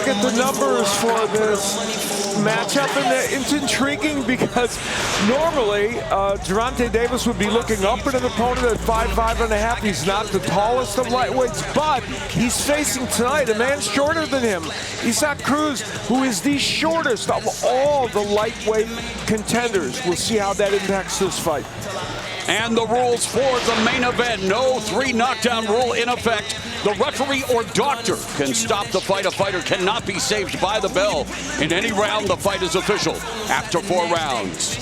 at the numbers for this matchup, and it's intriguing because normally Gervonta Davis would be looking up at an opponent at 5'5.5". He's not the tallest of lightweights, but he's facing tonight a man shorter than him, Isaac Cruz, who is the shortest of all the lightweight contenders. We'll see how that impacts this fight. And the rules for the main event. No 3 knockdown rule in effect. The referee or doctor can stop the fight. A fighter cannot be saved by the bell. In any round, the fight is official after 4 rounds.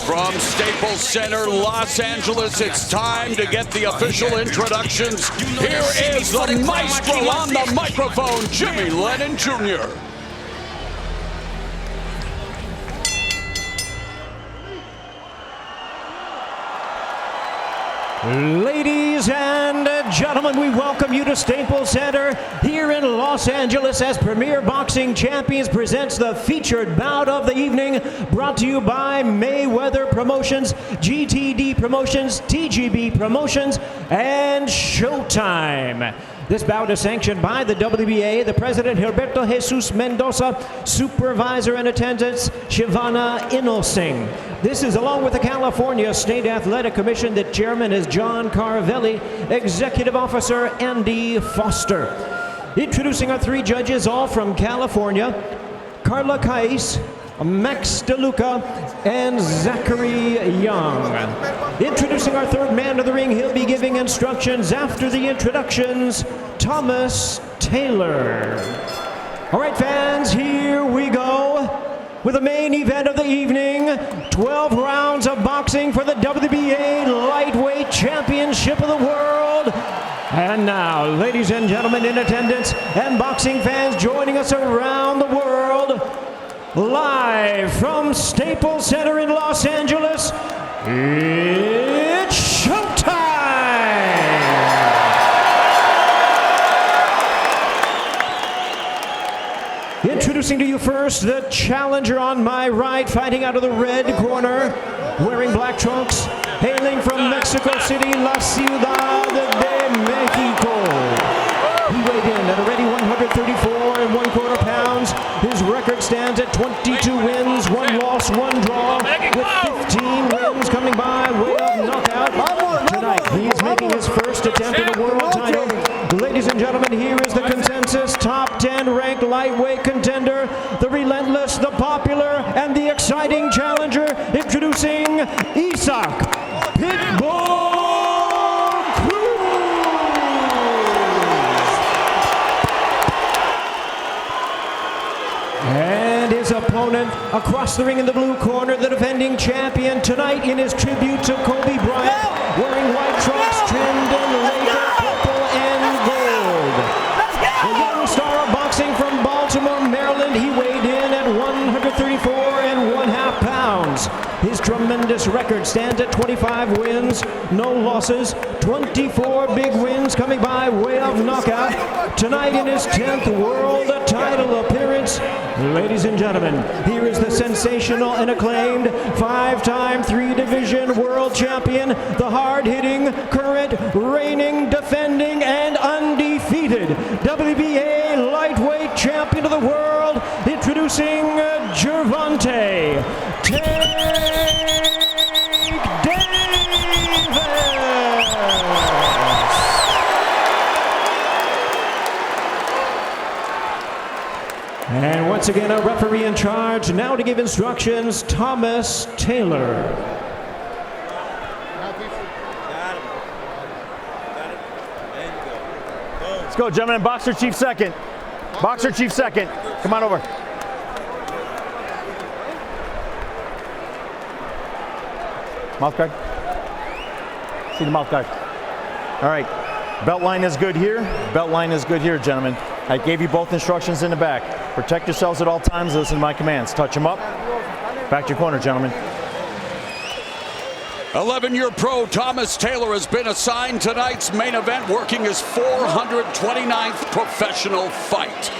From Staples Center, Los Angeles, it's time to get the official introductions. Here is the maestro on the microphone, Jimmy Lennon Jr. Ladies and gentlemen, we welcome you to Staples Center here in Los Angeles as Premier Boxing Champions presents the featured bout of the evening, brought to you by Mayweather Promotions, GTD Promotions, TGB Promotions, and Showtime. This bout is sanctioned by the WBA, the President Gilberto Jesus Mendoza, Supervisor in attendance Shivana Inalsingh. This is along with the California State Athletic Commission. The chairman is John Carvelli, Executive Officer Andy Foster. Introducing our 3 judges, all from California, Carla Kais, Max DeLuca, and Zachary Young. Introducing our 3rd man of the ring, he'll be giving instructions after the introductions, Thomas Taylor. All right, fans, here we go with the main event of the evening. 12 rounds of boxing for the WBA Lightweight Championship of the World. And now, ladies and gentlemen in attendance and boxing fans joining us around the world, live from Staples Center in Los Angeles, it's showtime! Introducing to you first, the challenger on my right, fighting out of the red corner, wearing black trunks, hailing from Mexico City, La Ciudad de Mexico. He weighed in at already 134 and 1/4 pounds. His record stands at 22 wins, 1 loss, 1 draw, with 15 wins coming by way of knockout. Tonight, he is making his first attempt at a world title. Ladies and gentlemen, here is the consensus top 10 ranked lightweight contender, the relentless, the popular, and the exciting challenger, introducing Isaac Pitbull Cruz. And his opponent across the ring in the blue corner, the defending champion tonight in his tribute to Kobe Bryant, wearing white trunks trimmed in Laker purple and gold. The young star of boxing from Baltimore, Maryland, he weighed in at 134 and 1/2 pounds. His tremendous record stands at 25 wins, no losses, 24 big wins coming by way of knockout. Tonight in his 10th world title appearance, ladies and gentlemen, here is the sensational and acclaimed 5-time 3-division world champion, the hard-hitting, current, reigning, defending, and undefeated WBA lightweight champion of the world, introducing Gervonta Davis. And once again, a referee in charge, now to give instructions, Thomas Taylor. Let's go, gentlemen. Boxer chief second. Boxer chief second. Come on over. Mouth guard. See the mouth guard. All right. Belt line is good here. Belt line is good here, gentlemen. I gave you both instructions in the back. Protect yourselves at all times. Listen to my commands. Touch them up. Back to your corner, gentlemen. 11-year pro Thomas Taylor has been assigned tonight's main event, working his 429th professional fight.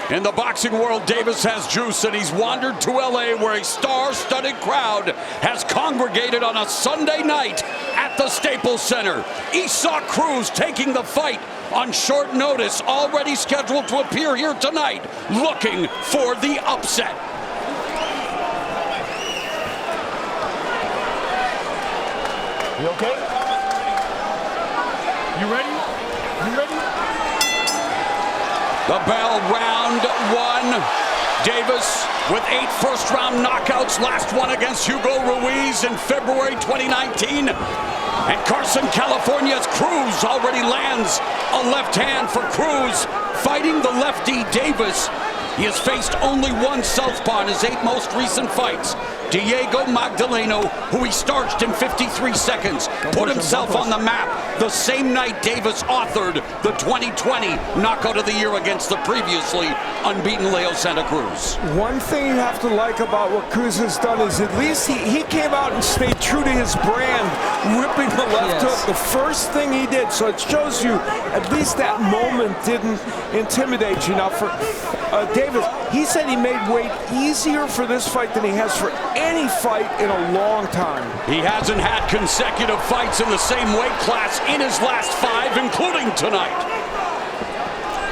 In the boxing world, Davis has juice, and he's wandered to LA, where a star-studded crowd has congregated on a Sunday night at at the Staples Center. Isaac Cruz taking the fight on short notice, already scheduled to appear here tonight, looking for the upset. You okay? You ready? You ready? The bell, round one. Davis with 8 first-round knockouts, last one against Hugo Ruiz in February 2019. And Carson, California's Cruz already lands a left hand for Cruz, fighting the lefty Davis. He has faced only one southpaw in his 8 most recent fights. Diego Magdaleno, who he starched in 53 seconds, put himself on the map the same night Davis authored the 2020 Knockout of the Year against the previously unbeaten Leo Santa Cruz. One thing you have to like about what Cruz has done is at least he came out and stayed true to his brand, whipping the left hook, the first thing he did. So it shows you at least that moment didn't intimidate you. Now for Davis, he said he made weight easier for this fight than he has for any fight in a long time. He hasn't had consecutive fights in the same weight class in his last 5, including tonight.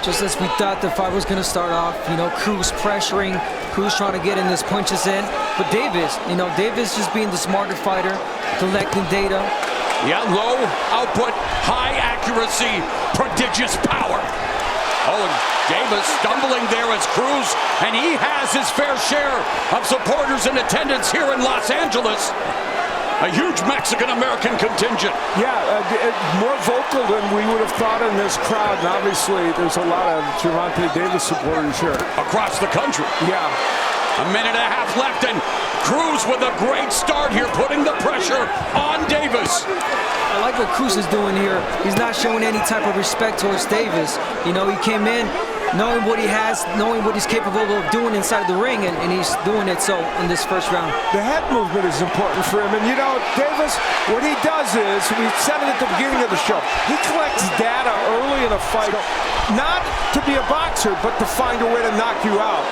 Just as we thought the fight was going to start off, Cruz pressuring, Cruz trying to get in his punches in. But Davis, Davis just being the smarter fighter, collecting data. Yeah, low output, high accuracy, prodigious power. Oh, and Davis stumbling there as Cruz, and he has his fair share of supporters in attendance here in Los Angeles. A huge Mexican-American contingent. Yeah, more vocal than we would have thought in this crowd. And obviously, there's a lot of Gervonta Davis supporters here. Across the country. Yeah. A minute and a half left, and Cruz with a great start here, putting the pressure on Davis. I like what Cruz is doing here. He's not showing any type of respect towards Davis. He came in knowing what he has, knowing what he's capable of doing inside the ring, and he's doing it so in this first round. The head movement is important for him. And Davis, what he does is, we said it at the beginning of the show, he collects data early in a fight, not to be a boxer, but to find a way to knock you out.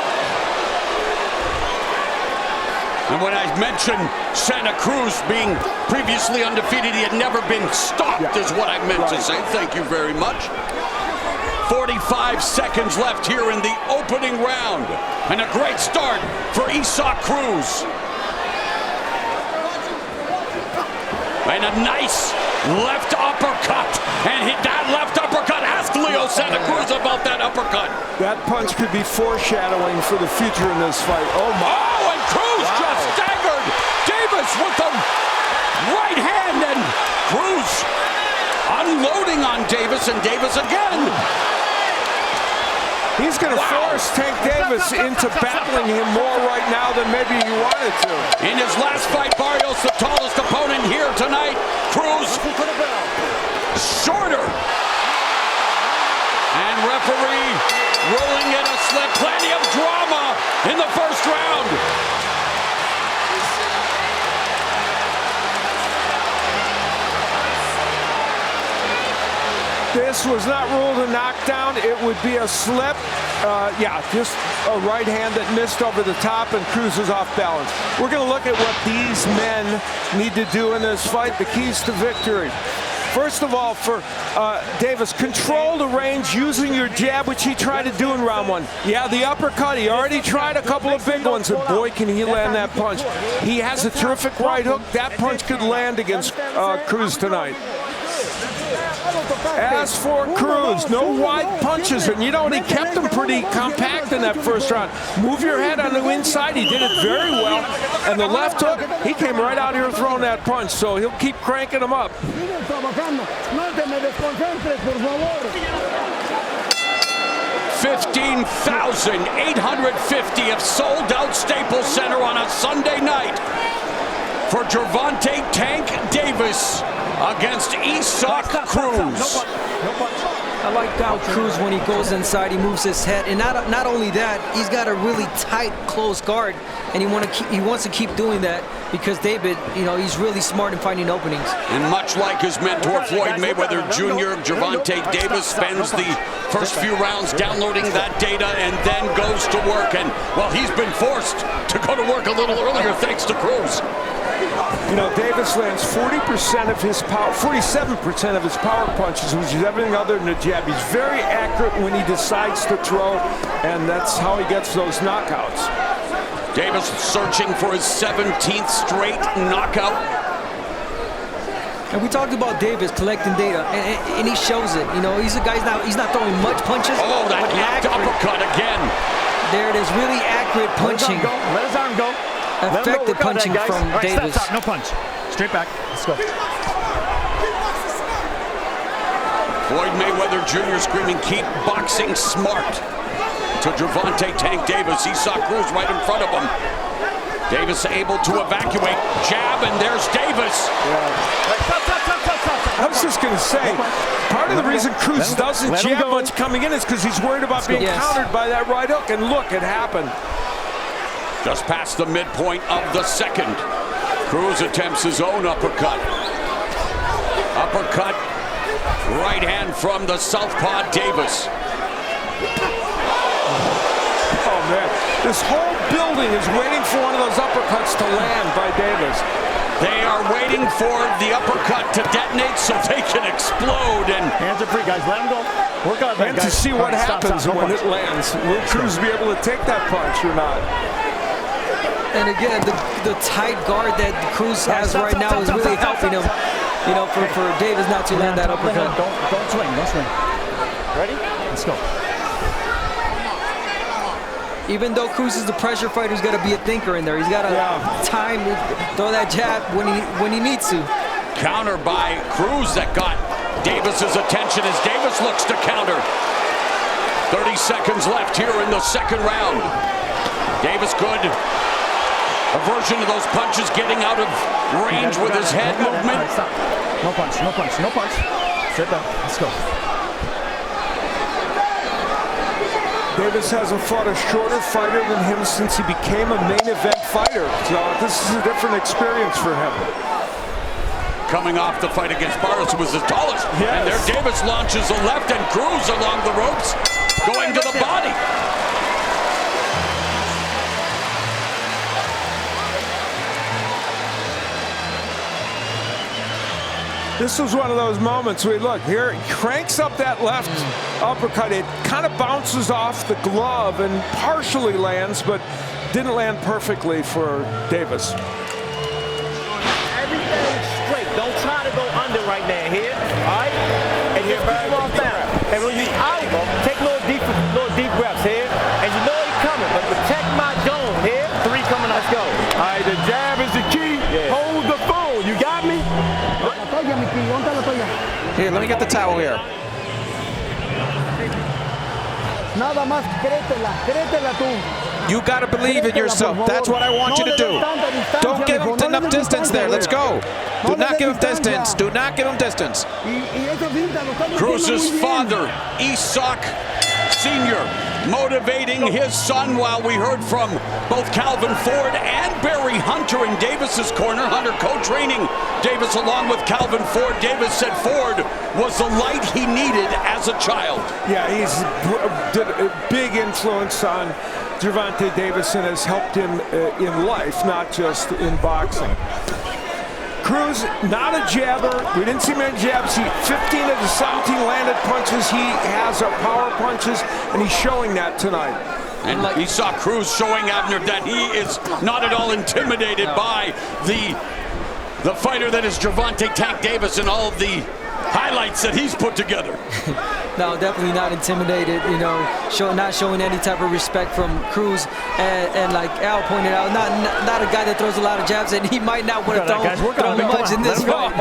And when I mentioned Santa Cruz being previously undefeated, he had never been stopped, is what I meant to say. Thank you very much. 45 seconds left here in the opening round. And a great start for Isaac Cruz. And a nice left uppercut. And hit that left uppercut. Ask Leo Santa Cruz about that uppercut. That punch could be foreshadowing for the future in this fight. Oh, my. Oh, and Cruz just staggered Davis with the right hand. And Cruz unloading on Davis, and Davis again. He's going to force Tank Davis into battling him more right now than maybe he wanted to. In his last fight, Barrios, the tallest opponent here tonight. Cruz, shorter. And referee rolling in a slip. Plenty of drama in the first round. This was not ruled a knockdown. It would be a slip. Just a right hand that missed over the top, and Cruz is off balance. We're going to look at what these men need to do in this fight, the keys to victory. First of all, for Davis, control the range using your jab, which he tried to do in round 1. Yeah, the uppercut, he already tried a couple of big ones, and boy, can he land that punch. He has a terrific right hook. That punch could land against Cruz tonight. As for Cruz, no wide punches, and he kept him pretty compact in that first round. Move your head on the inside, he did it very well. And the left hook, he came right out here throwing that punch, so he'll keep cranking him up. 15,850 have sold out Staples Center on a Sunday night for Gervonta Tank Davis against Isaac Cruz. I like how Cruz, when he goes inside, he moves his head, and not only that, he's got a really tight, close guard, and he wants to keep doing that because David, he's really smart in finding openings. And much like his mentor Floyd Mayweather Jr., Gervonta Davis spends the first few rounds downloading that data and then goes to work. And well, he's been forced to go to work a little earlier thanks to Cruz. You know, Davis lands 40% of his power, 47% of his power punches, which is everything other than a jab. He's very accurate when he decides to throw, and that's how he gets those knockouts. Davis searching for his 17th straight knockout. And we talked about Davis collecting data, and he shows it. You know, he's a guy, he's not throwing much punches. Oh, that left uppercut again. There it is, really accurate punching. Let his arm go. Effective punching from Davis. Stop, no punch. Straight back. Let's go. Floyd Mayweather Jr. screaming, "Keep boxing smart," to Gervonta Tank Davis. He saw Cruz right in front of him. Davis able to evacuate. Jab, and there's Davis. I was just going to say, part of the reason Cruz doesn't jab much coming in is because he's worried about being countered by that right hook. And look, it happened. Just past the midpoint of the second. Cruz attempts his own uppercut. Uppercut. Right hand from the southpaw Davis. Oh, man. This whole building is waiting for one of those uppercuts to land by Davis. They are waiting for the uppercut to detonate so they can explode. And hands are free, guys. Let him go. Work on that, and guys. to see what happens when it lands. Will Cruz be able to take that punch or not? And again, the tight guard that Cruz has right now is really helping him. You know, for Davis not to land that uppercut. Don't swing. Don't swing. Ready? Let's go. Even though Cruz is the pressure fighter, he's got to be a thinker in there. He's got to time, throw that jab when he needs to. Counter by Cruz that got Davis's attention as Davis looks to counter. 30 seconds left here in the second round. Davis good. A version of those punches, getting out of range with his head movement. Right, stop. No punch, no punch, no punch. Sit down. Let's go. Davis hasn't fought a shorter fighter than him since he became a main event fighter. So this is a different experience for him. Coming off the fight against Barros, who was the tallest. Yes. And there Davis launches a left, and Cruz along the ropes, going to the body. This was one of those moments where, look, here he cranks up that left uppercut. It kind of bounces off the glove and partially lands, but didn't land perfectly for Davis. Everything straight. Don't try to go under right now here. All right? And just keep off down. And when you're out, take little deep breaths here. And you know he's coming, but protect my dome here. 3 coming, let's go. All right, the jab is the key. Yeah. Hold the phone. You got me? Here, let me get the towel here. You got to believe in yourself. That's what I want you to do. Don't give him enough distance there. Let's go. Do not give him distance. Do not give him distance. Cruz's father, Isak Sr., motivating his son, while we heard from both Calvin Ford and Barry Hunter in Davis's corner. Hunter co-training Davis along with Calvin Ford. Davis said Ford was the light he needed as a child. Yeah, he's a big influence on Gervonta Davis and has helped him in life, not just in boxing. Cruz, not a jabber. We didn't see many jabs. 15 of the 17 landed punches he has are power punches, and he's showing that tonight. And he saw Cruz showing Abner that he is not at all intimidated by the fighter that is Gervonta Tank Davis and all of the highlights that he's put together. No, definitely not intimidated, you know, not showing any type of respect from Cruz. And like Al pointed out, not a guy that throws a lot of jabs, and he might not want to throw much in this fight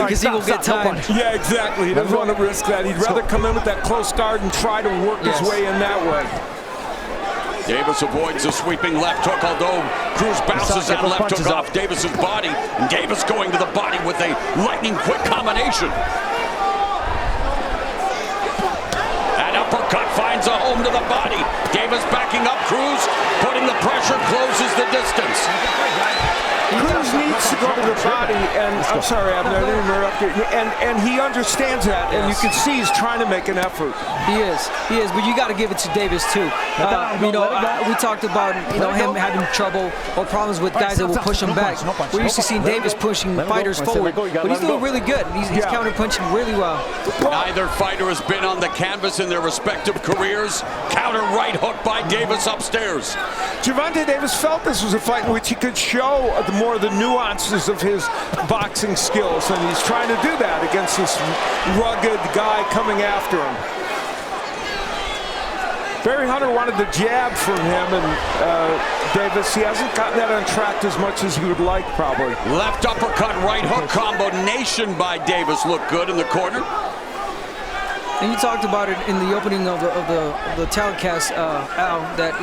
because he will get tired. Yeah, exactly. He doesn't want to risk that. He'd rather come in with that close guard and try to work his way in that way. Davis avoids a sweeping left hook, although Cruz bounces that left hook off Davis's body. And Davis going to the body with a lightning quick combination. That uppercut finds a home to the body. Davis backing up, Cruz putting the pressure, closes the distance. Cruz needs to go to the body, and I'm sorry, I didn't interrupt you. And he understands that, and you can see he's trying to make an effort. He is, but you got to give it to Davis too. We talked about him having trouble or problems with guys that will push him back. We're used to seeing Davis pushing fighters forward, but he's doing really good. He's counter-punching really well. Neither fighter has been on the canvas in their respective careers. Counter right hook by Davis upstairs. Gervonta Davis felt this was a fight in which he could show more of the nuances of his boxing skills, and he's trying to do that against this rugged guy coming after him. Barry Hunter wanted the jab from him, and Davis, he hasn't gotten that untracked as much as he would like, probably. Left uppercut, right hook combination by Davis looked good in the corner. And you talked about it in the opening of the telecast, Al, that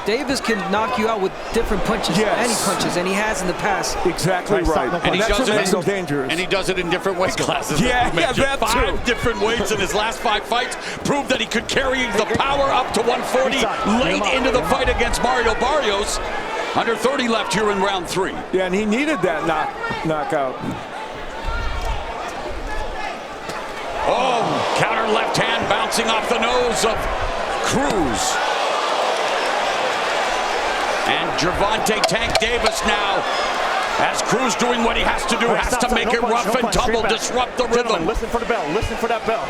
Davis can knock you out with different punches, any punches, and he has in the past. Exactly right. And he does it dangerous. And he does it in different weight classes. Yeah, that too. 5 different weights in his last 5 fights proved that he could carry the power up to 140 late into the fight against Mario Barrios. Under 30 left here in round 3. Yeah, and he needed that knockout. Oh, counter left hand bouncing off the nose of Cruz. And Gervonta Tank Davis now, as Cruz doing what he has to do, has to make it rough and tumble, disrupt the rhythm. Listen for the bell. Listen for that bell.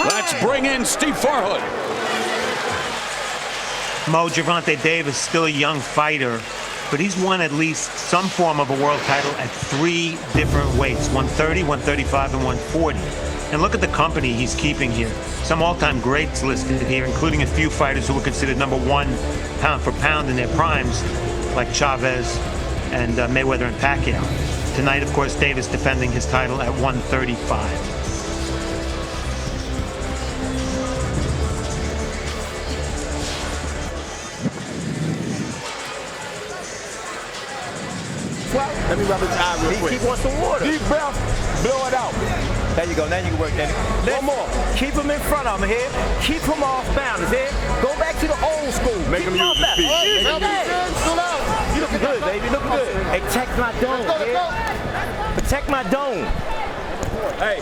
Let's bring in Steve Farhood. Mo, Gervonta Davis, still a young fighter, but he's won at least some form of a world title at 3 different weights, 130, 135, and 140. And look at the company he's keeping here. Some all-time greats listed here, including a few fighters who were considered #1 pound for pound in their primes, like Chavez and Mayweather and Pacquiao. Tonight, of course, Davis defending his title at 135. Let me rub his eye real quick. He wants some water. Deep breath, blow it out. There you go. Now you can work, Danny. One more. Keep him in front of him here. Keep him off balance here. Go back to the old school. Make him use his feet. You looking good, baby. You looking good. Hey, protect my dome. Protect my dome. Hey.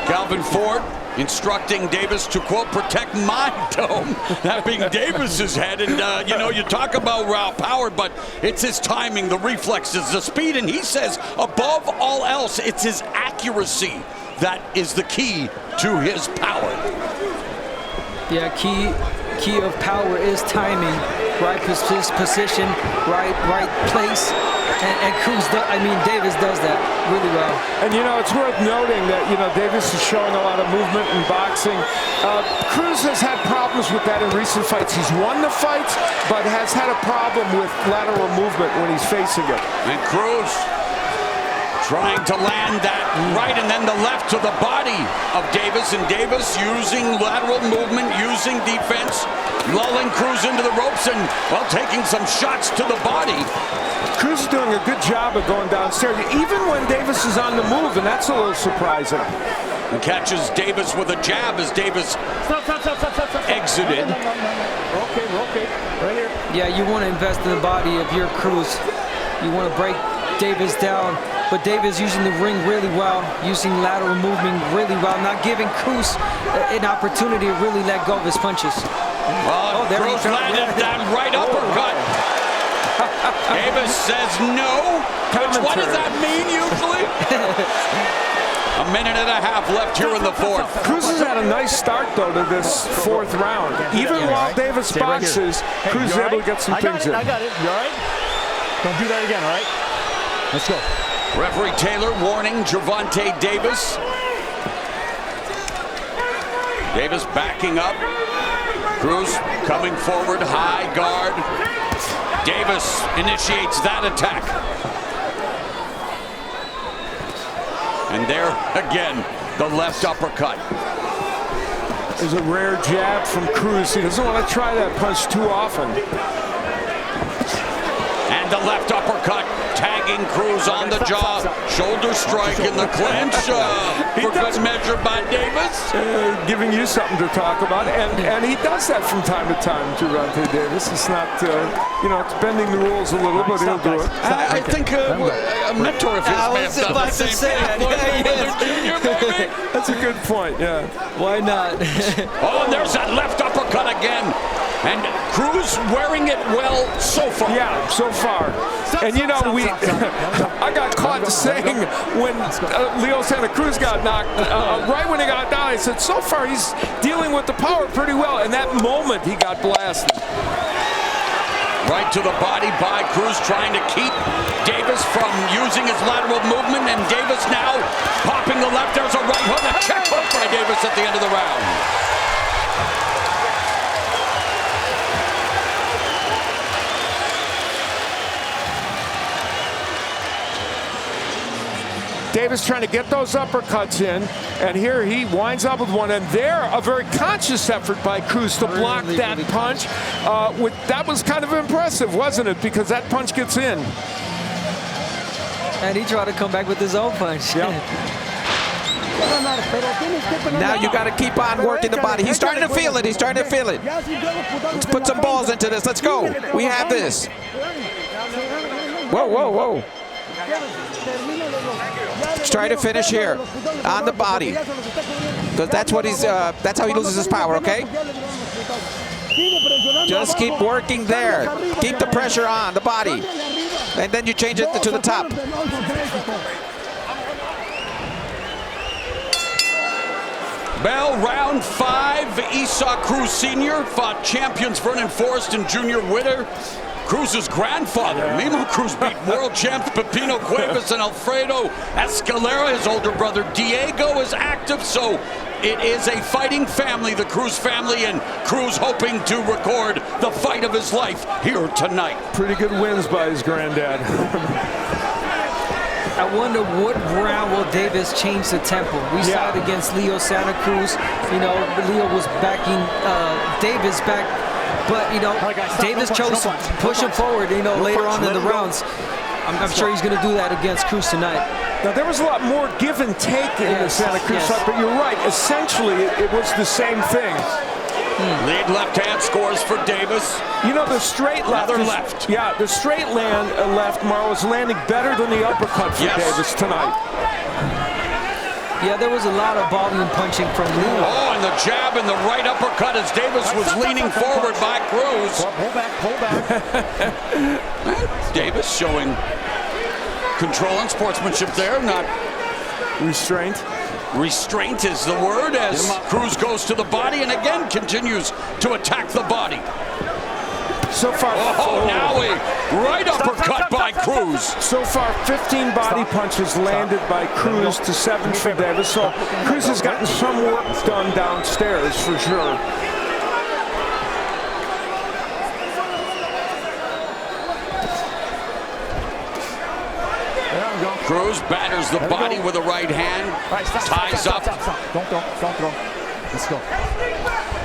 Calvin Ford instructing Davis to, quote, protect my dome. That being Davis's head. And, you talk about raw power, but it's his timing, the reflexes, the speed. And he says, above all else, it's his accuracy that is the key to his power. Yeah, key of power is timing, right position, right place. And Cruz, Davis does that really well. And it's worth noting that Davis is showing a lot of movement in boxing. Cruz has had problems with that in recent fights. He's won the fights, but has had a problem with lateral movement when he's facing it. And Cruz trying to land that right and then the left to the body of Davis. And Davis using lateral movement, using defense, lulling Cruz into the ropes and, well, taking some shots to the body. Cruz is doing a good job of going downstairs, even when Davis is on the move, and that's a little surprising. And catches Davis with a jab as Davis exited. Okay. Right here. Yeah, you want to invest in the body of your Cruz. You want to break Davis down, but Davis using the ring really well, using lateral movement really well, not giving Cruz an opportunity to really let go of his punches. Cruz landed that right uppercut. Davis says no. What does that mean usually? A minute and a half left here in the 4th. Cruz has had a nice start, though, to this 4th round. Even while Davis boxes, Cruz is able to get some things in. I got it. You all right? Don't do that again, all right? Let's go. Referee Taylor warning Gervonta Davis. Davis backing up. Cruz coming forward, high guard. Davis initiates that attack. And there again, the left uppercut. There's a rare jab from Cruz. He doesn't want to try that punch too often. And the left uppercut, tagging Cruz on the jaw. Shoulder shoulder strike in the clinch for good measure by Davis. Giving you something to talk about, and he does that from time to time, Gervonta Davis. It's not, it's bending the rules a little, but he'll do it. I think a mentor of his may have done the same thing. That's a good point, yeah. Why not? Oh, and there's that left uppercut again. And Cruz wearing it well so far. Yeah, so far. And I got caught saying when Leo Santa Cruz got knocked, right when he got down, I said, so far he's dealing with the power pretty well. And that moment he got blasted. Right to the body by Cruz, trying to keep Davis from using his lateral movement. And Davis now popping the left. There's a right hook, a check hook by Davis at the end of the round. Davis trying to get those uppercuts in, and here he winds up with one, and there a very conscious effort by Cruz to block that punch. That was kind of impressive, wasn't it? Because that punch gets in. And he tried to come back with his own punch. Yep. Now you got to keep on working the body. He's starting to feel it. He's starting to feel it. Let's put some balls into this. Let's go. We have this. Whoa, whoa, whoa. Let's try to finish here on the body, because that's what that's how he loses his power. Okay, just keep working there. Keep the pressure on the body, and then you change it to the top. Bell, round 5. Isaac Cruz Sr. fought champions Vernon Forrest and Junior Witter. Cruz's grandfather, Mimo Cruz, beat world champs Pepino Cuevas and Alfredo Escalera. His older brother Diego is active, so it is a fighting family, the Cruz family, and Cruz hoping to record the fight of his life here tonight. Pretty good wins by his granddad. I wonder what round will Davis change the tempo. We saw it against Leo Santa Cruz. Leo was backing Davis back. But, Davis chose to push him forward, later on in the rounds. I'm sure he's going to do that against Cruz tonight. Now, there was a lot more give and take in the Santa Cruz fight, but you're right. Essentially, it was the same thing. Lead left hand scores for Davis. The straight left. Left. Yeah, the straight left, Mar, was landing better than the uppercut for Davis tonight. Yeah, there was a lot of volume punching from Leo. Oh, and the jab and the right uppercut as Davis was leaning forward by Cruz. Pull back. Davis showing control and sportsmanship there, not restraint. Restraint is the word as Cruz goes to the body and again continues to attack the body. So far, now a right uppercut by Cruz. So far, 15 body punches landed by Cruz to 7 for Davis. So Cruz has gotten some work done downstairs for sure. Cruz batters the body with a right hand, ties up. Don't throw. Let's go.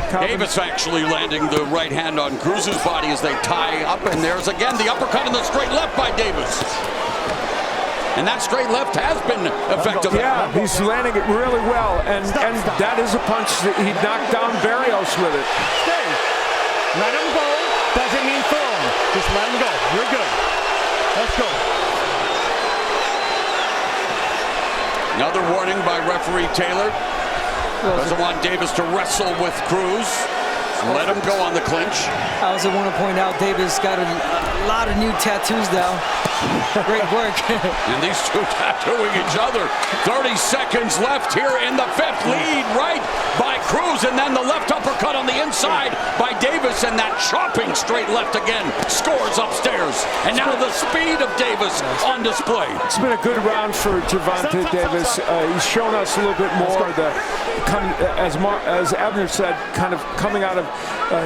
Davis actually landing the right hand on Cruz's body as they tie up, and there's again the uppercut and the straight left by Davis. And that straight left has been effective. Yeah, he's landing it really well, and that is a punch that he knocked down Barrios with it. Stay. Let him go. Doesn't mean throw him. Just let him go. You're good. Let's go. Another warning by referee Taylor. Doesn't want Davis to wrestle with Cruz. Let him go on the clinch. I also want to point out Davis got a lot of new tattoos now. Great work. And these two tattooing each other. 30 seconds left here in the 5th. Lead right by Cruz, and then the left uppercut on the inside by Davis, and that chopping straight left again scores upstairs. And now the speed of Davis on display. It's been a good round for Gervonta Davis. He's shown us a little bit more, as Abner said, kind of coming out of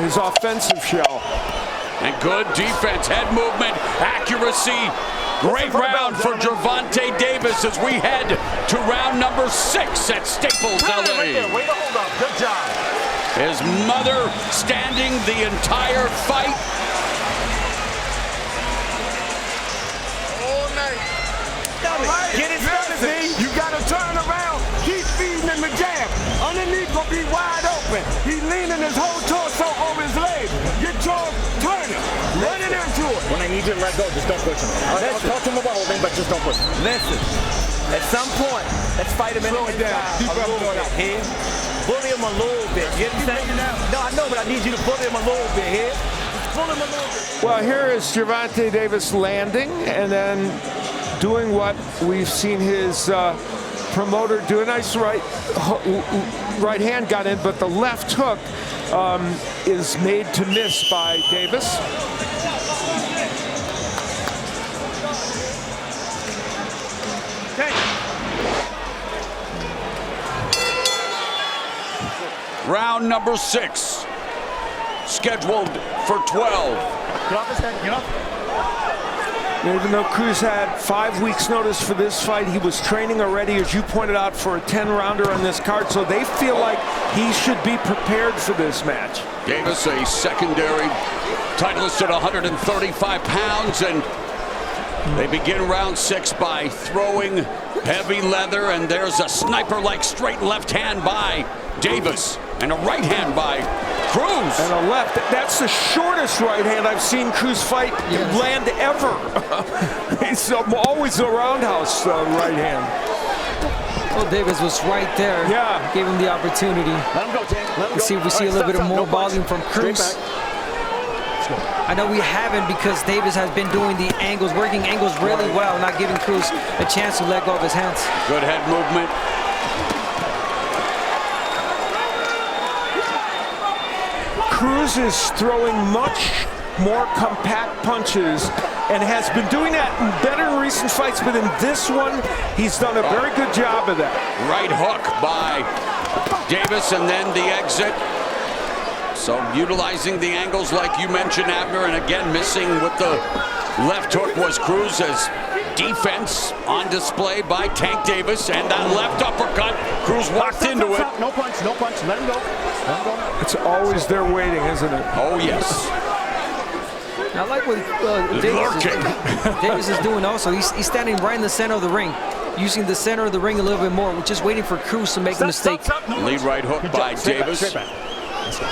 his offensive shell. And good defense, head movement, accuracy. Great round for Gervonta Davis as we head to round number 6 at Staples, LA. Way to hold up. Good job. His mother standing the entire fight. Get it started. you to let go. Just don't push him. I'll talk to him about holding, but just don't push him. Listen, at some point, let's fight him in the inside a little bit here. Bully him a little bit. You understand? No, I know, but I need you to bully him a little bit here. Just bully him a little bit. Well, here is Gervonta Davis landing and then doing what we've seen his promoter do. A nice right hand got in, but the left hook is made to miss by Davis. Round number 6, scheduled for 12. Get off his head. Get off. Even though Cruz had 5 weeks notice for this fight, he was training already, as you pointed out, for a 10-rounder on this card, so they feel like he should be prepared for this match. Davis, a secondary titleist at 135 pounds, and they begin round 6 by throwing heavy leather, and there's a sniper-like straight left hand by Davis and a right hand by Cruz. And a left. That's the shortest right hand I've seen Cruz fight land ever. It's always a roundhouse right hand. Oh, Davis was right there. Yeah. Gave him the opportunity. Let him go, Tank. Let him go. Let's see if we see a little bit more volume from Cruz. I know we haven't, because Davis has been doing the angles, working angles really well, not giving Cruz a chance to let go of his hands. Good head movement. Cruz is throwing much more compact punches and has been doing that better in recent fights, but in this one, he's done a very good job of that. Right hook by Davis, and then the exit. So utilizing the angles like you mentioned, Abner, and again missing with the left hook was Cruz, as defense on display by Tank Davis, and that left uppercut, Cruz walked into it. No punch, no punch. Let him go. Let him go. It's always there waiting, isn't it? Oh, yes. I like what Davis is doing also. He's standing right in the center of the ring, using the center of the ring a little bit more, just waiting for Cruz to make a mistake. Lead right hook by Davis. Straight back. Let's go.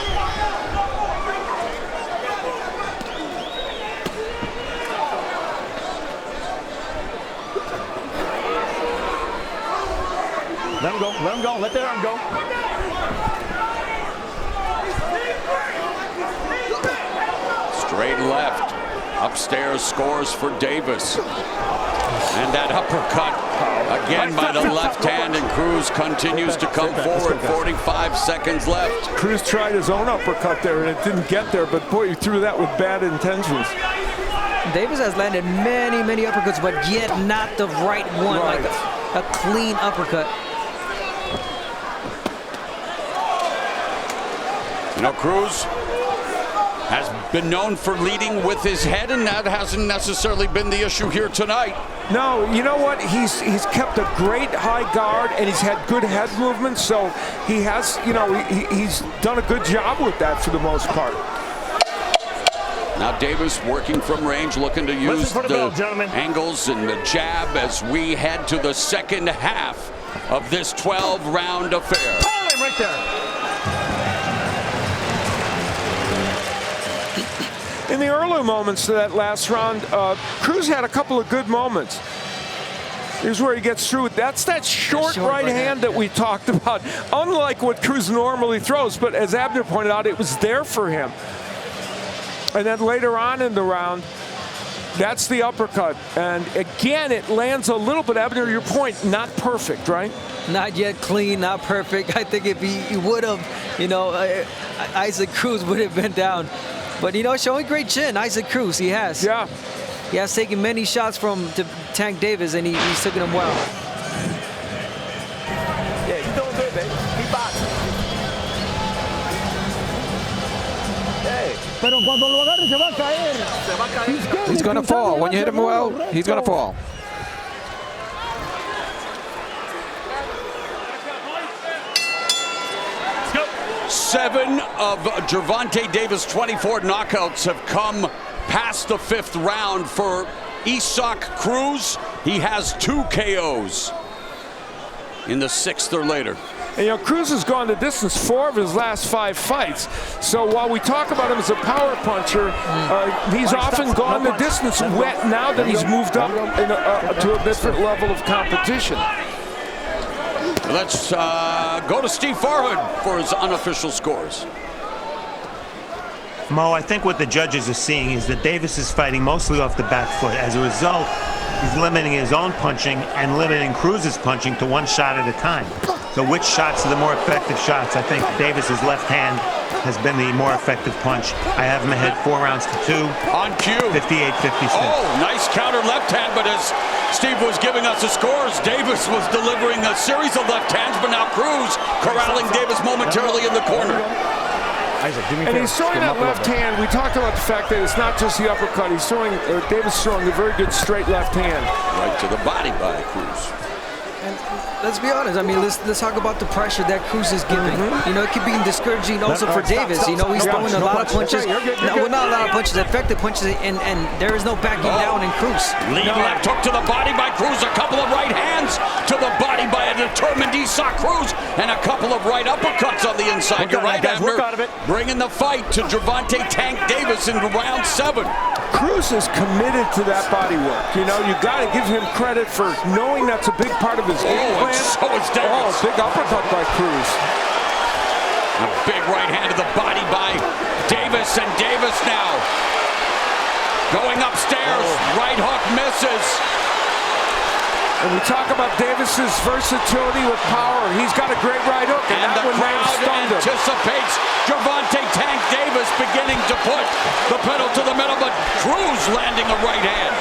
Let him go. Let him go. Let that arm go. Straight left. Upstairs scores for Davis. And that uppercut again by the left hand, and Cruz continues to come forward. 45 seconds left. Cruz tried his own uppercut there, and it didn't get there, but boy, he threw that with bad intentions. Davis has landed many, many uppercuts, but yet not the right one, like a clean uppercut. You know, Cruz has been known for leading with his head, and that hasn't necessarily been the issue here tonight. No, you know what? He's kept a great high guard, and he's had good head movement, so he has, you know, he's done a good job with that for the most part. Now Davis working from range, looking to use the bell, gentlemen. angles and the jab as we head to the second half of this 12-round affair. Time right there. In the early moments of that last round, Cruz had a couple of good moments. Here's where he gets through it. That's that short right hand that we talked about, unlike what Cruz normally throws. But as Abner pointed out, it was there for him. And then later on in the round, that's the uppercut. And again, it lands a little bit. Abner, your point, not perfect, right? Not yet clean, not perfect. I think if he would have, you know, Isaac Cruz would have been down. But, you know, showing great chin, Isaac Cruz, he has. Yeah. He has taken many shots from Tank Davis, and he's taken them well. Yeah, you're doing good, baby. Keep boxing. Hey. He's going to fall. When you hit him well, he's going to fall. Seven of Gervonta Davis' 24 knockouts have come past the 5th round for Isaac Cruz. He has 2 KOs in the 6th or later. And, you know, Cruz has gone the distance 4 of his last 5 fights. So while we talk about him as a power puncher, he's often gone the distance now that he's moved up to a different level of competition. Let's go to Steve Farhood for his unofficial scores. Mo, I think what the judges are seeing is that Davis is fighting mostly off the back foot. As a result, he's limiting his own punching and limiting Cruz's punching to 1 shot at a time. So which shots are the more effective shots? I think Davis's left hand has been the more effective punch. I have him ahead 4 rounds to 2. On cue. 58-56. Oh, nice counter left hand, but as Steve was giving us the scores, Davis was delivering a series of left hands, but now Cruz corralling Davis momentarily in the corner. And he's throwing that left hand. We talked about the fact that it's not just the uppercut. He's throwing, Davis throwing a very good straight left hand. Right to the body by Cruz. And let's be honest. I mean, let's talk about the pressure that Cruz is giving. You know, it could be discouraging also for Davis. You know, he's throwing a lot of punches. Well, not a lot of punches, effective punches, and there is no backing down in Cruz. Lead left hook to the body by Cruz. A couple of right hands to the body by a determined Isaac Cruz, and a couple of right uppercuts on the inside. You're right, Abner. Bringing the fight to Gervonta Tank Davis in round 7. Cruz is committed to that body work. You know, you got to give him credit for knowing that's a big part of his game plan. So is Davis. Big uppercut by Cruz. A big right hand to the body by Davis, and Davis now going upstairs. Right hook misses. And we talk about Davis's versatility with power. He's got a great right hook, and that the one may have crowd stunned him. anticipates Gervonta Tank Davis beginning to put the pedal to the metal, but Cruz landing a right hand.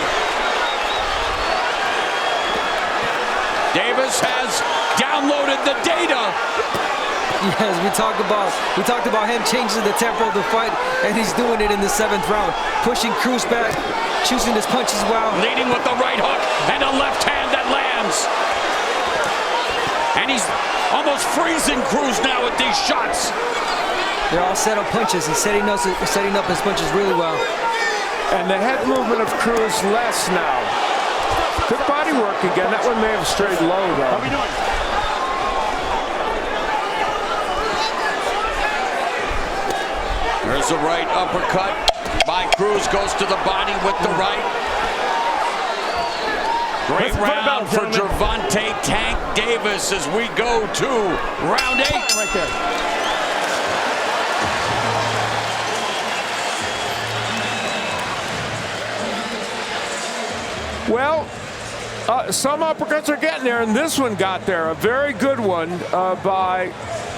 Davis has downloaded the data. Yes, we talked about him changing the tempo of the fight, and he's doing it in the 7th round, pushing Cruz back, choosing his punches well. Leading with the right hook and a left hand that lands. And he's almost freezing Cruz now with these shots. They're all set up punches. He's setting up his punches really well. And the head movement of Cruz less now. Good body work again. That one may have strayed low, though. How we doing? There's a right uppercut by Cruz, goes to the body with the right. Great round for Gervonta Tank Davis as we go to round 8. Right there. Well, some uppercuts are getting there, and this one got there. A very good one by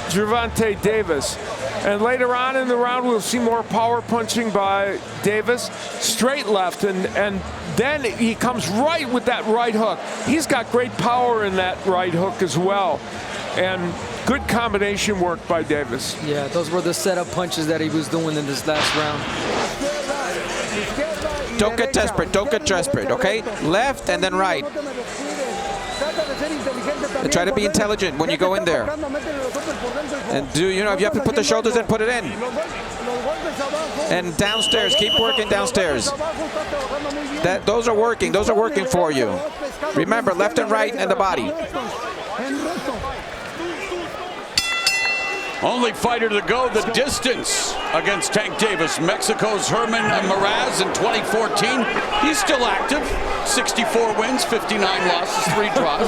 Gervonta Davis. And later on in the round, we'll see more power punching by Davis. Straight left, and then he comes right with that right hook. He's got great power in that right hook as well. And good combination work by Davis. Yeah, those were the setup punches that he was doing in this last round. Don't get desperate. Don't get desperate, okay? Left and then right. And try to be intelligent when you go in there. And if you have to put the shoulders in, put it in. And downstairs, keep working downstairs. Those are working. Those are working for you. Remember, left and right and the body. Only fighter to go the distance against Tank Davis. Mexico's Herman Miraz in 2014. He's still active. 64 wins, 59 losses, 3 draws.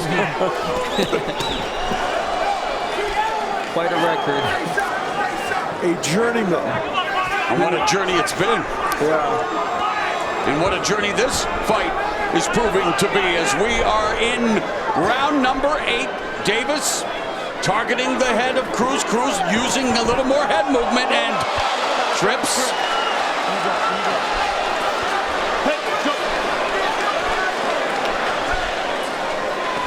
Quite a record. A journeyman. And what a journey it's been. Yeah. And what a journey this fight is proving to be as we are in round number 8. Davis targeting the head of Cruz. Cruz using a little more head movement and trips.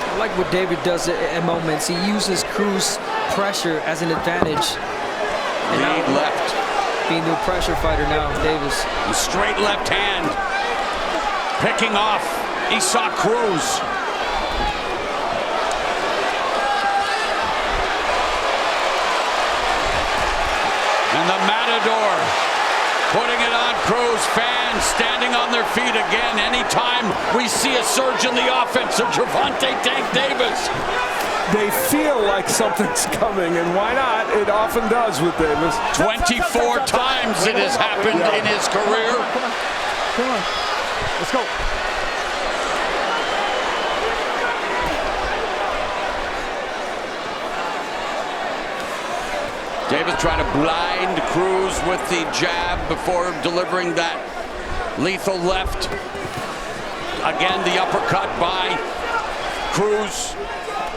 I like what David does at moments. He uses Cruz pressure as an advantage. And Lead left. Being the pressure fighter now, Davis. A straight left hand. Picking off Isaac Cruz. And the Matador putting it on Cruz. Fans standing on their feet again anytime we see a surge in the offense of Gervonta Tank Davis. they feel like something's coming, and why not? It often does with Davis. 24 times it has happened in his career. Come on. Let's go. Davis trying to blind Cruz with the jab before delivering that lethal left. Again, the uppercut by Cruz.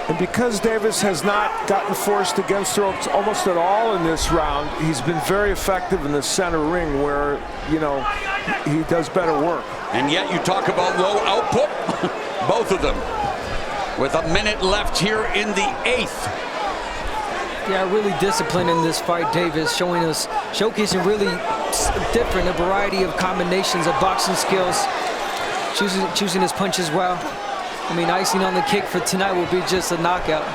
And because Davis has not gotten forced against the ropes almost at all in this round, he's been very effective in the center ring where, you know, he does better work. And yet you talk about low output, both of them. With a minute left here in the 8th. Yeah, really disciplined in this fight, Davis, showcasing really different, a variety of combinations of boxing skills, choosing his punches well. I mean, icing on the cake for tonight will be just a knockout.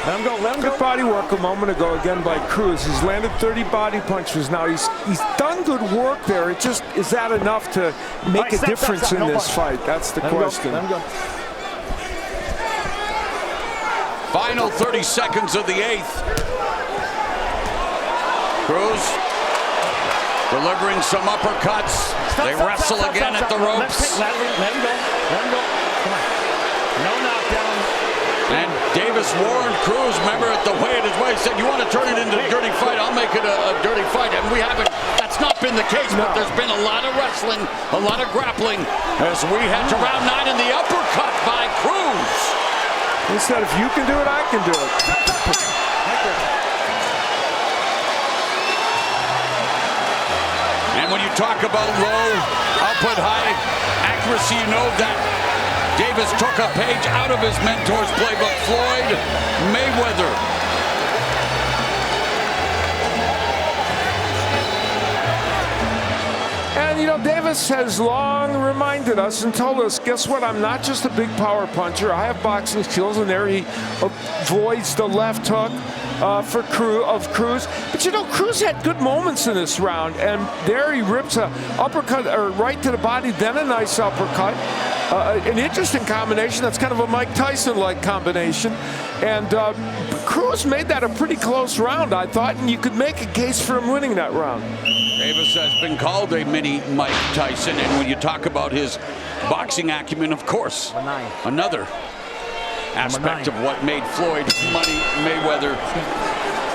Let him go, let him go. Good body work a moment ago again by Cruz. He's landed 30 body punches now. He's done good work there. It just, is that enough to make a difference in this fight? That's the question. Let him go. Final 30 seconds of the 8th. Cruz delivering some uppercuts. They wrestle again at the ropes. Let him go. Let him go. Come on. No knockdown. And Davis warned Cruz, remember at the weigh-in his way, said, you want to turn it into a dirty fight, I'll make it a dirty fight. And we haven't, that's not been the case, but there's been a lot of wrestling, a lot of grappling as we head to round 9 and the uppercut by Cruz. He said, if you can do it, I can do it. And when you talk about low output, high accuracy, you know that Davis took a page out of his mentor's playbook, Floyd Mayweather. And, you know, Davis has long reminded us and told us, guess what? I'm not just a big power puncher. I have boxing skills, and there he avoids the left hook of Cruz. But, you know, Cruz had good moments in this round, and there he rips a uppercut or right to the body, then a nice uppercut. An interesting combination. That's kind of a Mike Tyson-like combination. And Cruz made that a pretty close round, I thought, and you could make a case for him winning that round. Davis has been called a mini Mike Tyson, and when you talk about his boxing acumen, of course, another aspect of what made Floyd Money Mayweather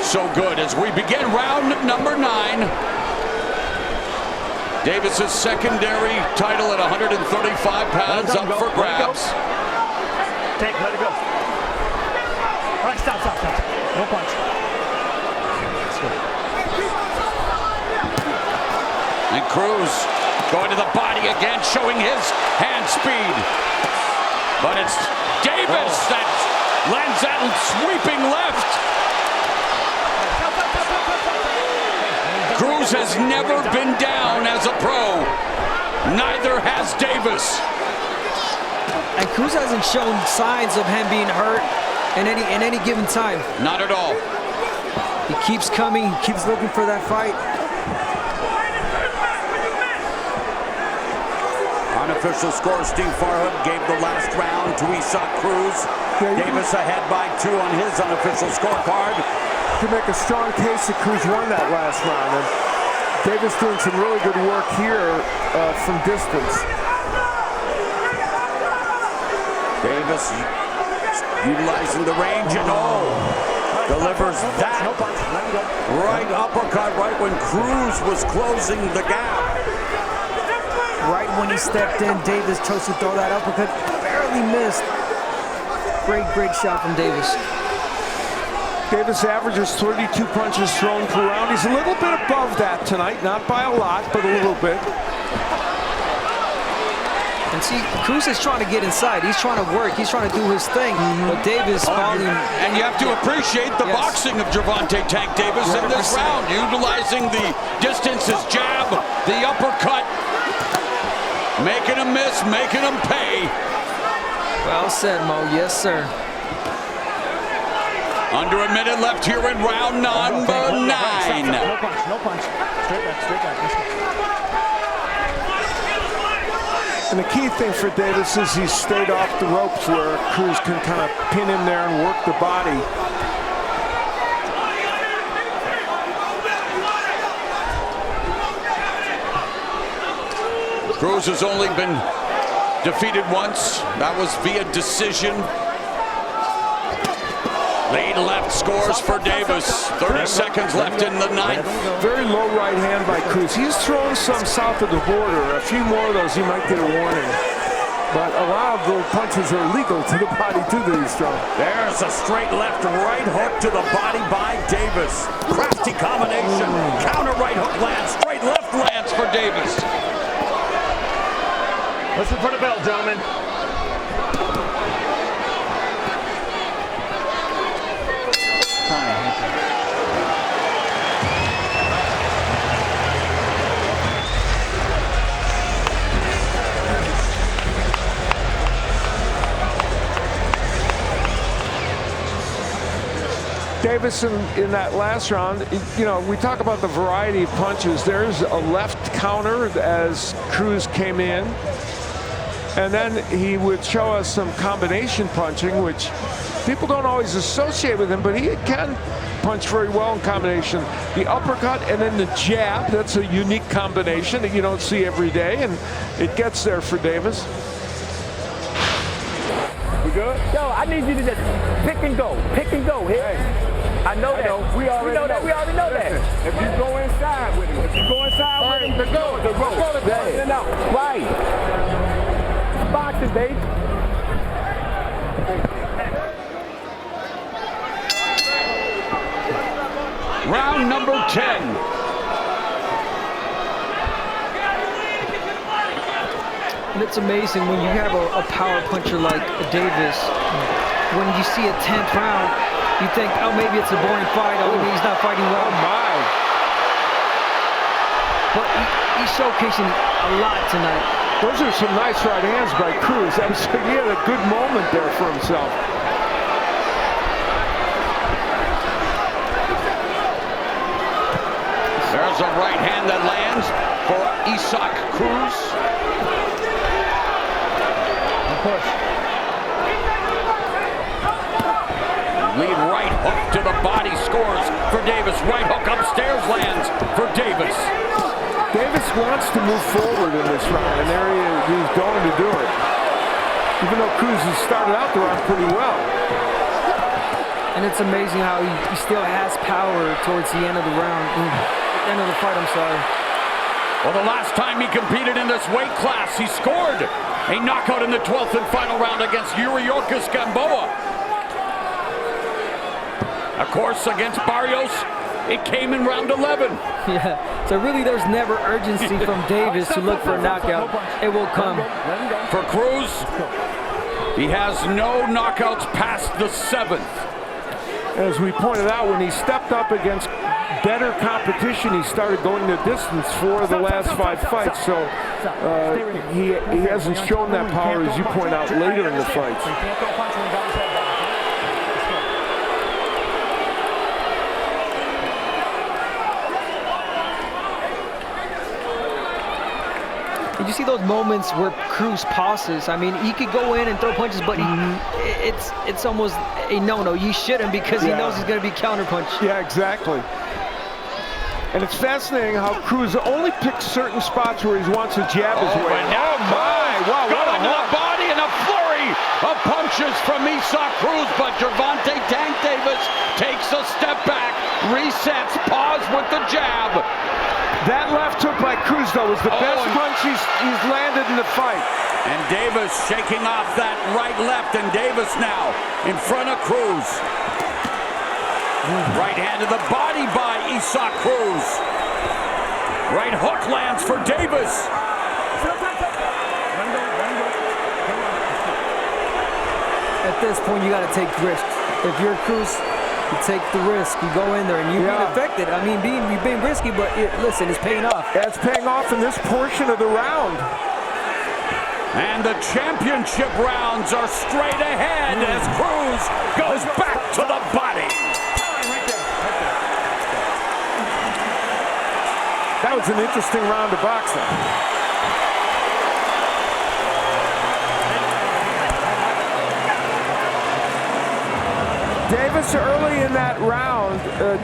so good. As we begin round number 9, Davis's secondary title at 135 pounds up for grabs. Let it go. All right, stop. No punch. Let's go. And Cruz going to the body again, showing his hand speed. But it's Davis that lands that sweeping left. Cruz has never been down as a pro. Neither has Davis. And Cruz hasn't shown signs of him being hurt in any given time. Not at all. He keeps coming, he keeps looking for that fight. Unofficial score, Steve Farhood gave the last round to Isaac Cruz. Davis ahead by 2 on his unofficial scorecard. To make a strong case that Cruz won that last round. And Davis doing some really good work here from distance. Davis utilizing the range and delivers that right uppercut right when Cruz was closing the gap. Right when he stepped in, Davis chose to throw that uppercut, barely missed. Great shot from Davis. Davis averages 32 punches thrown per round. He's a little bit above that tonight, not by a lot, but a little bit. And see, Cruz is trying to get inside. He's trying to work. He's trying to do his thing. But Davis following. And you have to appreciate the boxing of Gervonta Tank Davis in this round, utilizing the distance, his jab, the uppercut, making him miss, making him pay. Well said, Mo. Yes, sir. Under a minute left here in round number 9. No punch. Straight back. And the key thing for Davis is he stayed off the ropes where Cruz can kind of pin him there and work the body. Cruz has only been defeated once. That was via decision. Lead left scores for Davis. 30 seconds left in the ninth. Very low right hand by Cruz. He's thrown some south of the border. A few more of those, he might get a warning. But a lot of those punches are legal to the body too that he's thrown. There's a straight left right hook to the body by Davis. Crafty combination. Counter right hook lands. Straight left lands for Davis. Listen for the bell, gentlemen. Davis in that last round, you know, we talk about the variety of punches. There's a left counter as Cruz came in. And then he would show us some combination punching, which people don't always associate with him, but he can punch very well in combination. The uppercut and then the jab, that's a unique combination that you don't see every day, and it gets there for Davis. We good? Yo, I need you to just pick and go here. Hey. I know that. We already know that. We already know that. If you go inside with him, the go. Right. Boxing, baby. Round number 10. And it's amazing when you have a power puncher like Davis. When you see a 10th round, you think, oh, maybe it's a boring fight. Oh, maybe he's not fighting well. Oh, my. But he's showcasing a lot tonight. Those are some nice right hands by Cruz. He had a good moment there for himself. There's a right hand that lands for Isaac Cruz. Push. Lead right hook to the body scores for Davis. Right hook upstairs lands for Davis. Davis wants to move forward in this round, and there he's going to do it. Even though Cruz has started out the round pretty well. And it's amazing how he still has power towards the end of the round. End of the fight, I'm sorry. Well, the last time he competed in this weight class, he scored a knockout in the 12th and final round against Yuriorkis Gamboa. Of course, against Barrios, it came in round 11. Yeah, so really there's never urgency from Davis to look for a knockout. It will come. For Cruz, he has no knockouts past the 7th. As we pointed out, when he stepped up against better competition, he started going the distance for the last 5 fights. So he hasn't shown that power, as you point out, later in the fights. Did you see those moments where Cruz pauses? I mean, he could go in and throw punches, but it's almost a no-no. You shouldn't, because he knows he's going to be counterpunched. Yeah, exactly. And it's fascinating how Cruz only picks certain spots where he wants to jab his way. Oh my! Wow, what got a into the hook. body and a flurry of punches from Isaac Cruz, but Gervonta Tank Davis takes a step back, resets, pause with the jab. That left hook by Cruz, though, was the best punch he's landed in the fight. And Davis shaking off that right left, and Davis now in front of Cruz. Right hand to the body by Isaac Cruz. Right hook lands for Davis. At this point, you got to take risks. If you're Cruz, you take the risk. You go in there and you get affected. I mean, you're being risky, but listen, it's paying off. Yeah, it's paying off in this portion of the round. And the championship rounds are straight ahead as Cruz goes back to the body. That was an interesting round of boxing. Davis early in that round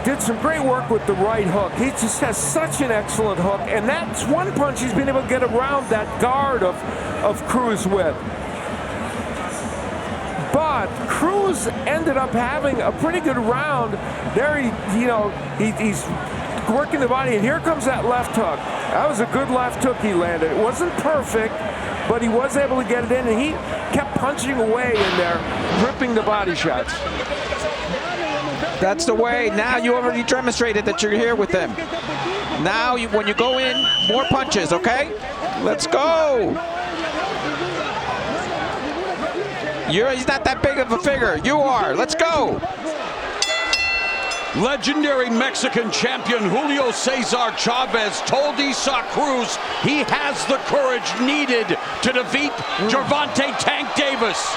did some great work with the right hook. He just has such an excellent hook, and that's one punch he's been able to get around that guard of Cruz with. But Cruz ended up having a pretty good round. There, he's working the body, and here comes that left hook. That was a good left hook he landed. It wasn't perfect, but he was able to get it in, and he kept punching away in there, ripping the body shots. That's the way. Now you already demonstrated that you're here with them. Now, when you go in, more punches, okay? Let's go. He's not that big of a figure. You are. Let's go. Legendary Mexican champion Julio Cesar Chavez told Isaac Cruz he has the courage needed to defeat Gervonta Tank Davis.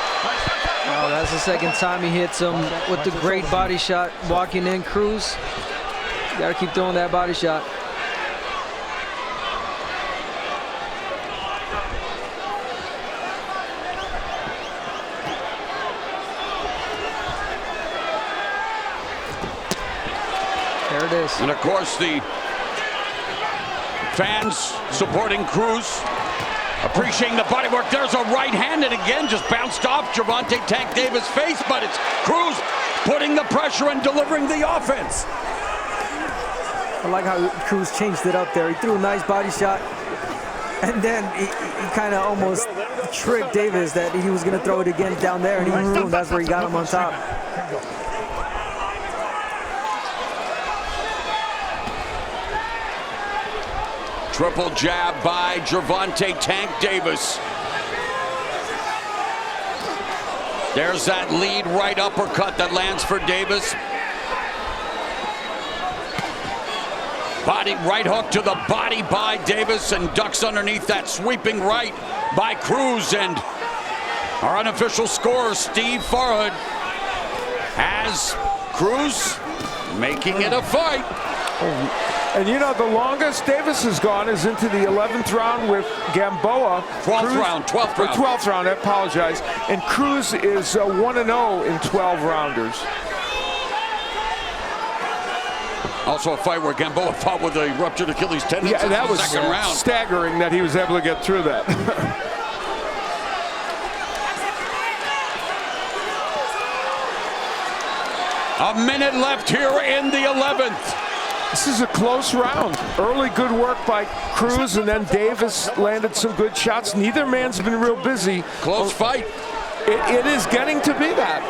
Oh, that's the second time he hits him with the great body shot. Walking in, Cruz, you gotta keep throwing that body shot. There it is. And of course, the fans supporting Cruz, appreciating the body work. There's a right-handed again, just bounced off Gervonta Tank Davis' face, but it's Cruz putting the pressure and delivering the offense. I like how Cruz changed it up there. He threw a nice body shot, and then he kind of almost tricked Davis that he was going to throw it again down there, and boom, that's where he got him on top. Triple jab by Gervonta Tank Davis. There's that lead right uppercut that lands for Davis. Body right hook to the body by Davis, and ducks underneath that sweeping right by Cruz. And our unofficial scorer, Steve Farhood, has Cruz making it a fight. And you know, the longest Davis has gone is into the 11th round with Gamboa. 12th round. 12th round, I apologize. And Cruz is 1-0 in 12 rounders. Also a fight where Gamboa fought with a ruptured Achilles tendon. Yeah, that was second round. staggering that he was able to get through that. A minute left here in the 11th. This is a close round. Early good work by Cruz, and then Davis landed some good shots. Neither man's been real busy. Close fight. It is getting to be that.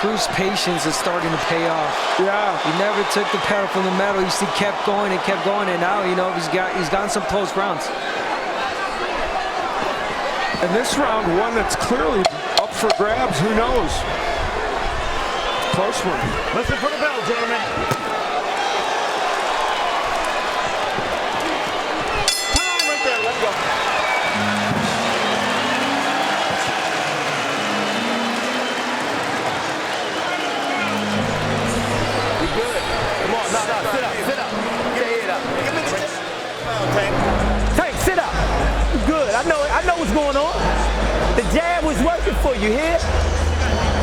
Cruz's patience is starting to pay off. Yeah. He never took the pedal from the metal. He just kept going, and now he's gotten some close rounds. And this round, one that's clearly up for grabs. Who knows? Close one. Listen for the bell, gentlemen. Time right there. Let's go. Tank, sit up. Good. I know what's going on. The jab was working for you here.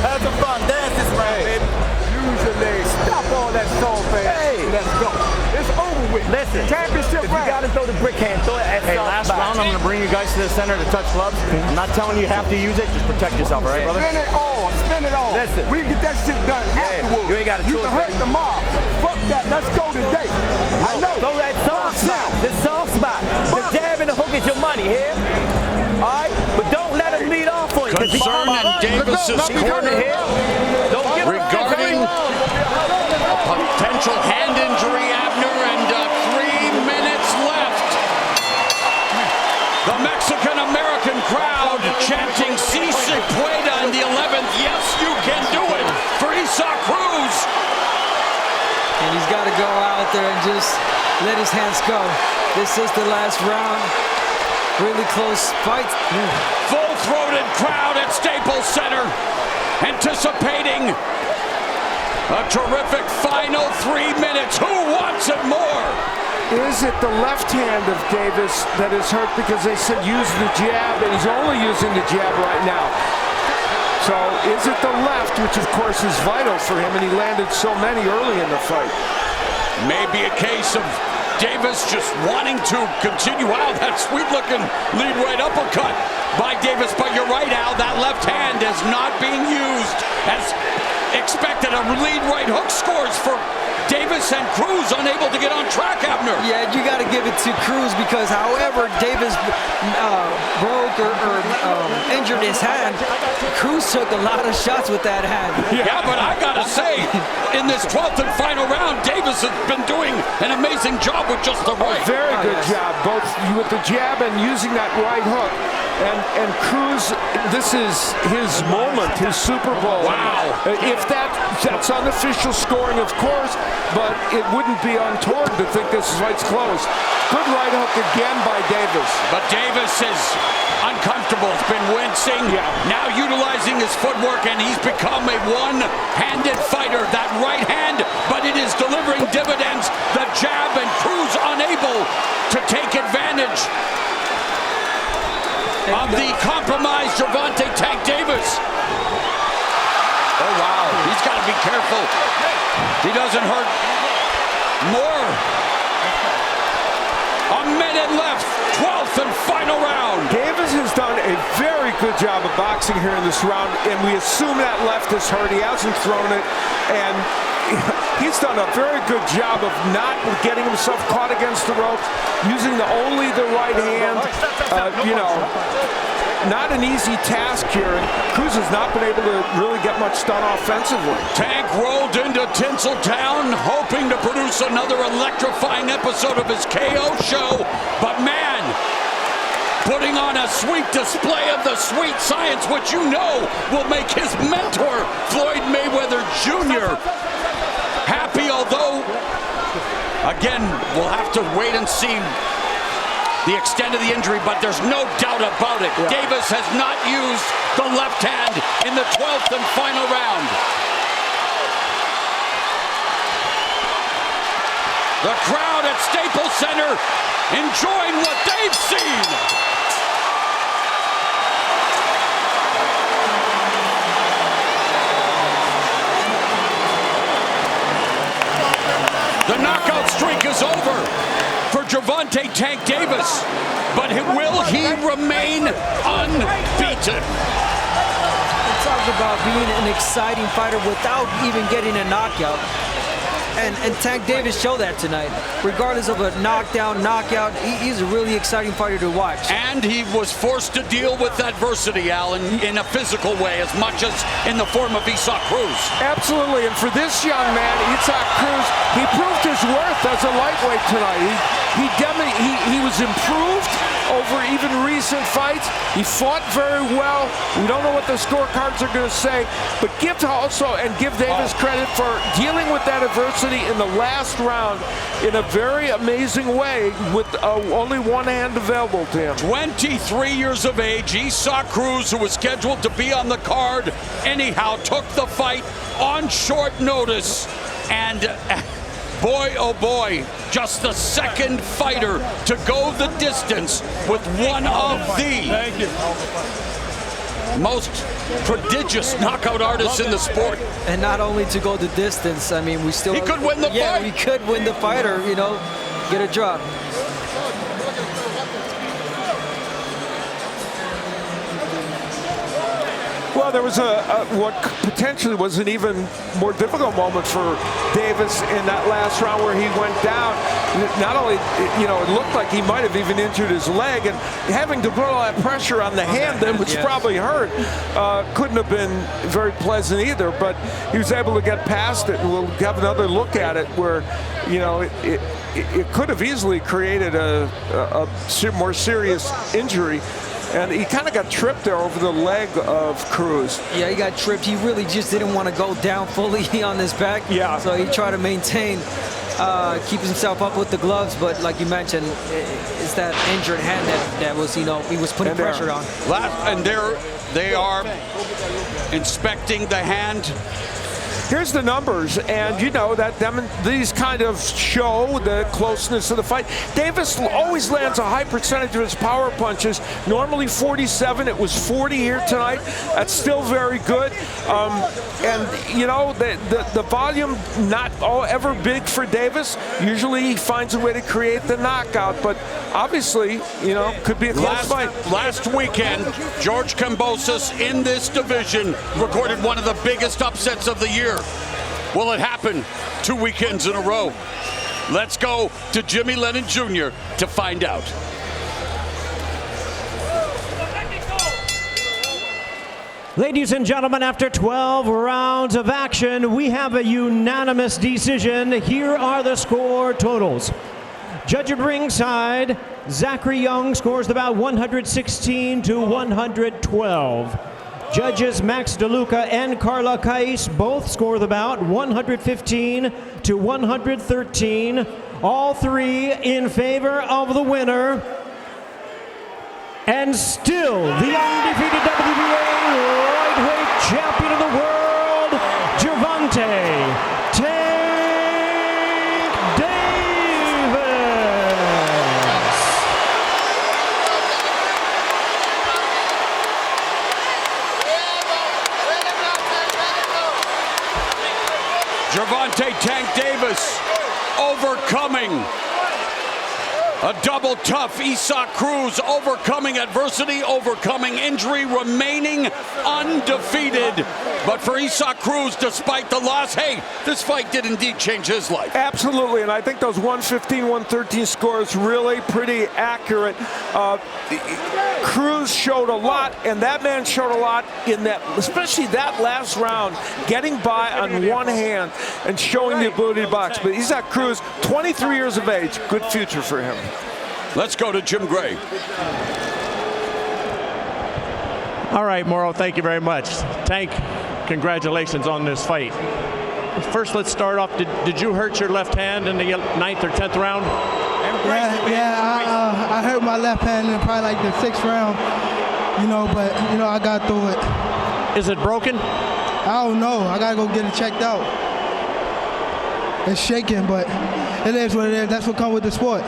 Have some fun. Dance this round, baby. Use your legs. Stop all that soul fast. Hey. Let's go. It's over with. Listen. Championship round. You got to throw the brick hand. Throw it at Last round, I'm going to bring you guys to the center to touch gloves. I'm not telling you have to use it. Just protect yourself, all right, brother? Spin it all. Spin it all. Listen. We can get that shit done afterwards. You ain't got to You can hurt the mob. Fuck that. Let's go today. I know. Throw that soft spot. The soft spot. The jab and the hook is your money here. All right? But don't let him lead off on you. Concern in Davis's corner regarding a potential hand injury, Abner, and 3 minutes left. The Mexican-American crowd chanting "Si se pueda" in the 11th. Yes, you can do it for Isaac Cruz. And he's got to go out there and just let his hands go. This is the last round. Really close fight. Full-throated crowd at Staples Center, anticipating a terrific final 3 minutes. Who wants it more? Is it the left hand of Davis that is hurt because they said use the jab, and he's only using the jab right now? So is it the left, which of course is vital for him, and he landed so many early in the fight? Maybe a case of Davis just wanting to continue. Wow, that sweet-looking lead right uppercut by Davis. But you're right, Al, that left hand is not being used as expected. A lead right hook scores for Davis, and Cruz unable to get on track, Abner. Yeah, you got to give it to Cruz because however Davis broke or injured his hand, Cruz took a lot of shots with that hand. Yeah, but I got to say, in this 12th and final round, Davis has been doing an amazing job with just the right. Very good job, both with the jab and using that right hook. And Cruz, this is his moment, his Super Bowl. Wow. If that's unofficial scoring, of course, but it wouldn't be untoward to think this fight's close. Good right hook again by Davis. But Davis is uncomfortable. He's been wincing, now utilizing his footwork, and he's become a one-handed fighter. That right hand, but it is delivering dividends. The jab, and Cruz unable to take advantage of the compromised Gervonta Tank Davis. Oh, wow. He's got to be careful. He doesn't hurt more. A minute left. 12th and final round. Davis has done a very good job of boxing here in this round, and we assume that left is hurt. He hasn't thrown it, and he's done a very good job of not getting himself caught against the ropes, using only the right hand. Not an easy task here. Cruz has not been able to really get much done offensively. Tank rolled into Tinseltown, hoping to produce another electrifying episode of his KO show. But man, putting on a sweet display of the sweet science, which you know will make his mentor, Floyd Mayweather Jr., happy, although, again, we'll have to wait and see the extent of the injury, but there's no doubt about it. Yeah. Davis has not used the left hand in the 12th and final round. The crowd at Staples Center enjoying what they've seen. The knockout streak is over for Gervonta Tank Davis, but will he remain unbeaten? Talk about being an exciting fighter without even getting a knockout. And Tank Davis showed that tonight. Regardless of a knockdown, knockout, he's a really exciting fighter to watch. And he was forced to deal with adversity, Alan, in a physical way, as much as in the form of Isaac Cruz. Absolutely, and for this young man, Isaac Cruz, he proved his worth as a lightweight tonight. He was improved over even recent fights. He fought very well. We don't know what the scorecards are going to say, but give Davis credit for dealing with that adversity in the last round in a very amazing way with only one hand available to him. 23 years of age, Isaac Cruz, who was scheduled to be on the card, anyhow took the fight on short notice, and boy, oh boy, just the second fighter to go the distance with one of the most prodigious knockout artists in the sport. And not only to go the distance, I mean, he could win the fight. Yeah, he could win the fight, or, get a drop. Well, there was what potentially was an even more difficult moment for Davis in that last round where he went down. Not only, it looked like he might have even injured his leg, and having to put all that pressure on the hand that was probably hurt couldn't have been very pleasant either, but he was able to get past it, and we'll have another look at it where, it could have easily created a more serious injury. And he kind of got tripped there over the leg of Cruz. Yeah, he got tripped. He really just didn't want to go down fully on his back. Yeah. So he tried to maintain keep himself up with the gloves, but like you mentioned, it's that injured hand that was, he was putting pressure on. And they are inspecting the hand. Here's the numbers, and these kind of show the closeness of the fight. Davis always lands a high percentage of his power punches. Normally 47, it was 40 here tonight. That's still very good. The volume not ever big for Davis. Usually he finds a way to create the knockout, but obviously, could be a close fight. Last weekend, George Kambosos in this division recorded one of the biggest upsets of the year. Will it happen 2 weekends in a row? Let's go to Jimmy Lennon Jr. to find out. Ladies and gentlemen, after 12 rounds of action, we have a unanimous decision. Here are the score totals. Judge at ringside, Zachary Young scores the bout 116 to 112. Judges Max DeLuca and Carla Kais both score the bout 115 to 113. All three in favor of the winner. And still the undefeated WBA lightweight champion of the world, Gervonta Tank Davis. Gervonta Tank Davis overcoming a double tough Isaac Cruz, overcoming adversity, overcoming injury, remaining undefeated. But for Isaac Cruz, despite the loss, hey, this fight did indeed change his life. Absolutely, and I think those 115, 113 scores really pretty accurate. Cruz showed a lot, and that man showed a lot in that, especially that last round, getting by on one hand and showing the ability to box. But Isaac Cruz, 23 years of age, good future for him. Let's go to Jim Gray. All right, Mauro, thank you very much. Tank, congratulations on this fight. First, let's start off. Did you hurt your left hand in the 9th or 10th round? I hurt my left hand in probably like the 6th round, but I got through it. Is it broken? I don't know. I gotta go get it checked out. It's shaking, but it is what it is. That's what comes with the sport.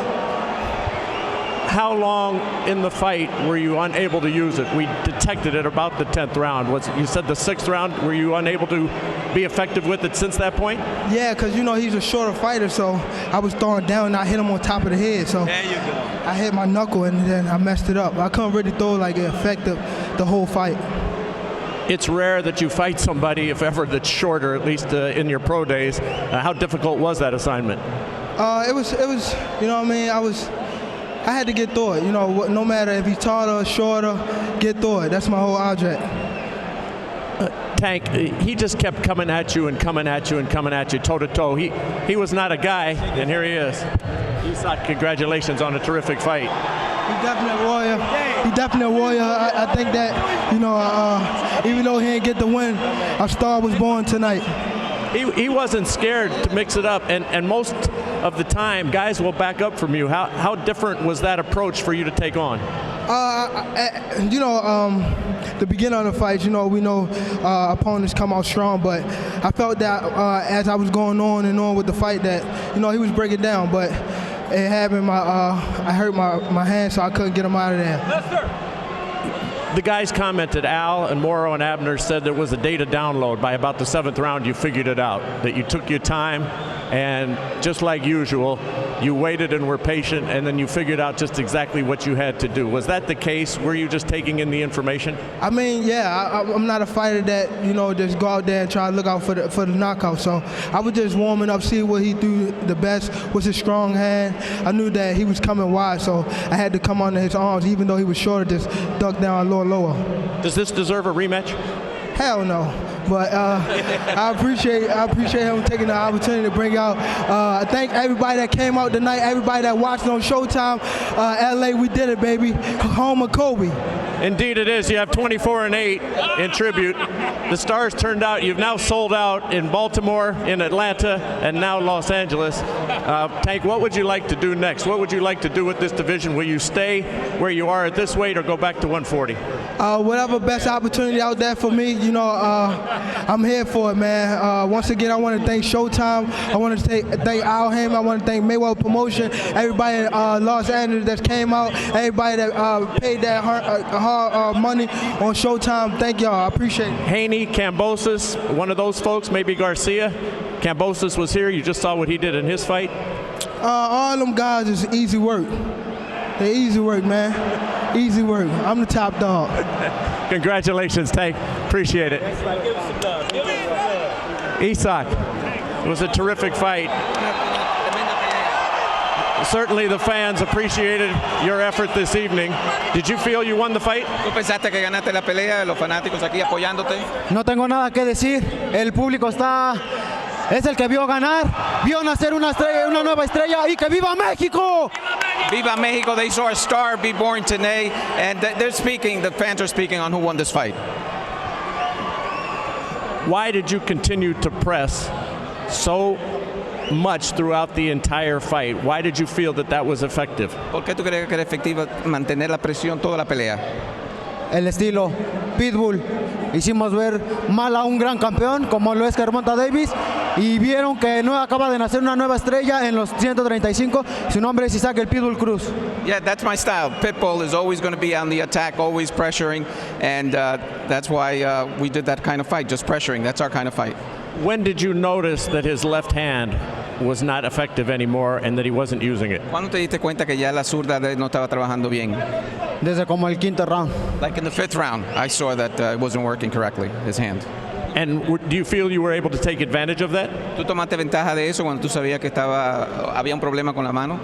How long in the fight were you unable to use it? We detected it about the 10th round. You said the 6th round. Were you unable to be effective with it since that point? Yeah, because he's a shorter fighter, so I was throwing down and I hit him on top of the head. So there you go. I hit my knuckle and then I messed it up. I couldn't really throw like it affected the whole fight. It's rare that you fight somebody, if ever, that's shorter, at least in your pro days. How difficult was that assignment? It was, I had to get through it. No matter if he's taller or shorter, get through it. That's my whole object. Tank, he just kept coming at you and coming at you and coming at you, toe to toe. He was not a guy, and here he is. Congratulations on a terrific fight. He's definitely a warrior. I think that, even though he didn't get the win, our star was born tonight. He wasn't scared to mix it up, and most of the time, guys will back up from you. How different was that approach for you to take on? The beginning of the fight, we know opponents come out strong, but I felt that as I was going on and on with the fight that, he was breaking down, but it happened, I hurt my hand, so I couldn't get him out of there. The guys commented, Al and Mauro and Abner said there was a data download. By about the 7th round, you figured it out, that you took your time, and just like usual, you waited and were patient, and then you figured out just exactly what you had to do. Was that the case? Were you just taking in the information? I mean, yeah, I'm not a fighter that, just go out there and try to look out for the knockout. So I was just warming up, see what he do the best, was his strong hand. I knew that he was coming wide, so I had to come under his arms, even though he was shorter, just duck down lower. Does this deserve a rematch? Hell no. But I appreciate him taking the opportunity to bring out. I thank everybody that came out tonight, everybody that watched on Showtime. LA, we did it, baby. Home of Kobe. Indeed it is. You have 24-8 in tribute. The Stars turned out. You've now sold out in Baltimore, in Atlanta, and now Los Angeles. Tank, what would you like to do next? What would you like to do with this division? Will you stay where you are at this weight or go back to 140? Whatever best opportunity out there for me, you know, I'm here for it, man. Once again, I want to thank Showtime. I want to thank Al Heyman. I want to thank Mayweather Promotion. Everybody in Los Angeles that came out. Everybody that paid that hard money on Showtime. Thank y'all. I appreciate it. Haney, Kambosos, one of those folks, maybe Garcia. Kambosos was here. You just saw what he did in his fight. All them guys is easy work. They're easy work, man. Easy work. I'm the top dog. Congratulations, Tank. Appreciate it. Isak, it was a terrific fight. Certainly the fans appreciated your effort this evening. Did you feel you won the fight? ¿Tú pensaste que ganaste la pelea? Los fanáticos aquí apoyándote. No tengo nada que decir. El público es el que vio ganar, vio nacer una estrella, una nueva estrella, y que viva México. Viva Mexico. They saw a star be born today, and they're speaking. The fans are speaking on who won this fight. Why did you continue to press so much throughout the entire fight? Why did you feel that was effective? ¿Por qué tú crees que era efectiva mantener la presión toda la pelea? El estilo Pitbull. Hicimos ver mal a un gran campeón como lo es Gervonta Davis, y vieron que no acaba de nacer una nueva estrella en los 135. Su nombre es Isaac el Pitbull Cruz. Yeah, that's my style. Pitbull is always going to be on the attack, always pressuring, and that's why we did that kind of fight, just pressuring. That's our kind of fight. When did you notice that his left hand was not effective anymore and that he wasn't using it? ¿Cuándo te diste cuenta que ya la zurda de él no estaba trabajando bien? Desde como el quinto round. Like in the 5th round, I saw that it wasn't working correctly, his hand. And do you feel you were able to take advantage of that? ¿Tú tomaste ventaja de eso cuando tú sabías que había un problema con la mano?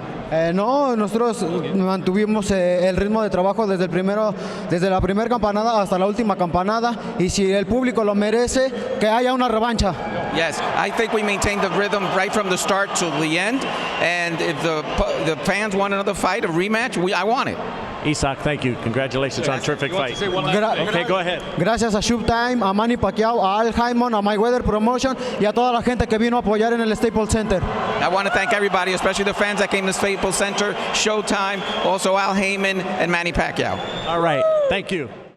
No, nosotros mantuvimos el ritmo de trabajo desde la primera campanada hasta la última campanada, y si el público lo merece, que haya una revancha. Yes, I think we maintained the rhythm right from the start to the end, and if the fans want another fight, a rematch, I want it. Isak, thank you. Congratulations on a terrific fight. Okay, go ahead. Gracias a Showtime, a Manny Pacquiao, a Al Heyman, a Mayweather Promotion y a toda la gente que vino a apoyar en el Staples Center. I want to thank everybody, especially the fans that came to Staples Center, Showtime, also Al Heyman and Manny Pacquiao. All right, thank you.